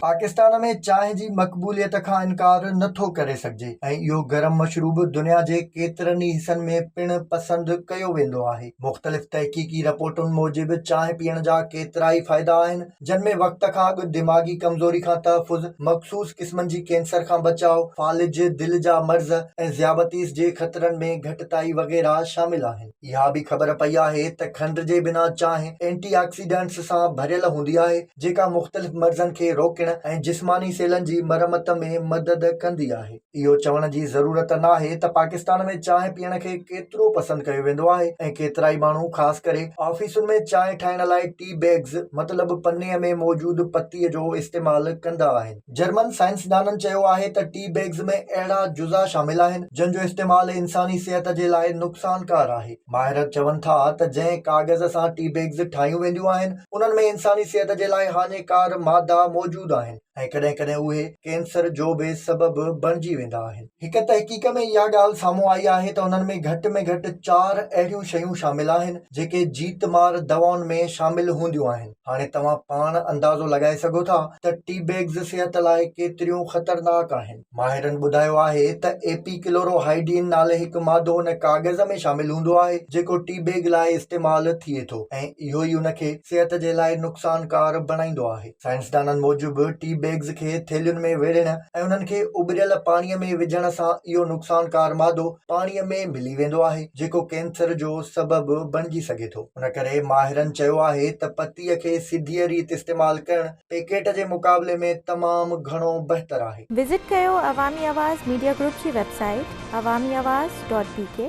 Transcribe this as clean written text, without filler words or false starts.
पाकिस्तान में चांहि जी मक़बूलियत खां इनकार नथो करे सघिजे ऐं इहो गरम मशरूब दुनिया जे केतिरनि ई हिसनि में पिणु पसंदि कयो वेंदो आहे। मुख़्तलिफ़ तहक़ीक़ी रिपोर्टुनि मूजिबि चांहि पीअण जा केतिरा ई फ़ाइदा आहिनि, जिन में वक़्त खां अॻु दिमाग़ी कमज़ोरी खां तहफ़ुज़, मख़सूस क़िस्मनि जी कैंसर खां बचाव, फालिज, दिलि जा मर्ज़ ऐं ज़ियाबतीस जे ख़तरनि में घटिताई वग़ैरह शामिल आहिनि। इहा बि ख़बर पई आहे त खंड जे बिना चांहि एंटीऑक्सीडेंट्स सां भरियल हूंदी आहे, जेका मुख़्तलिफ़ मर्ज़नि खे रोकण ऐं जिस्मानी सेलनि जी मरम्मत में मदद कंदी आहे। इहो चवण जी ज़रूरत नाहे त पाकिस्तान में चांहि पीअण खे केतिरो पसंदि कयो वेंदो आहे ऐं केतिरा ई माण्हू ख़ासि करे ऑफिसुनि में चांहि ठाहिण लाइ टी बैग्स मतिलबु पन्नीअ में मौजूदु पतीअ जो इस्तेमालु कंदा आहिनि। जर्मन साइंसदाननि चयो आहे त टी बैग्स में अहिड़ा जुज़ा शामिल आहिनि जिन जो इस्तेमालु इंसानी सिहत जे लाइ नुक़सानकार आहे। माहिर चवनि था त जंहिं काग़ज़ सां टी बैग्स ठाहियूं वेंदियूं आहिनि, उन्हनि में इंसानी सिहत जे लाइ हानिकार मादा मौजूदु आहिनि ऐं कॾहिं कॾहिं उहे कैंसर जो बि सबबु बणिजी वेंदा आहिनि। हिक तहक़ीक़ में इहा ॻाल्हि साम्हूं आई आहे त उन्हनि में घटि 4 अहिड़ियूं शयूं शामिल आहिनि जेके जीत मार दवाउनि में शामिल हूंदियूं आहिनि। हाणे तव्हां पाण अंदाज़ो लॻाए सघो था त टी बैग्स सिहत लाइ केतिरियूं ख़तरनाक आहिनि। माहिरनि ॿुधायो आहे त एपीक्लोरोहाइडीन नाले हिकु मादो उन काग़ज़ में शामिल हूंदो आहे जेको टी बैग लाइ इस्तेमालु थिए थो ऐं इहो ई उनखे सिहत जे लाइ नुक़सानकार बणाईंदो आहे। साइंसदाननि मूजिबि टी बैग्स खे थेलियुनि में वेढ़ण ऐं उन्हनि खे उबरियल पाणीअ में विझण सां इहो नुक़सानकार मादो पाणीअ में मिली वेंदो आहे, जेको कैंसर जो सबबु बणिजी सघे थो। उन करे माहिरनि चयो आहे त पतीअ खे सिधीअ रीति इस्तेमालु करणु पैकेट जे मुक़ाबले में तमामु घणो बहितर आहे। विज़िट कयो अवामी आवाज़ मीडिया ग्रुप जी वेबसाइट awamiawaz.pk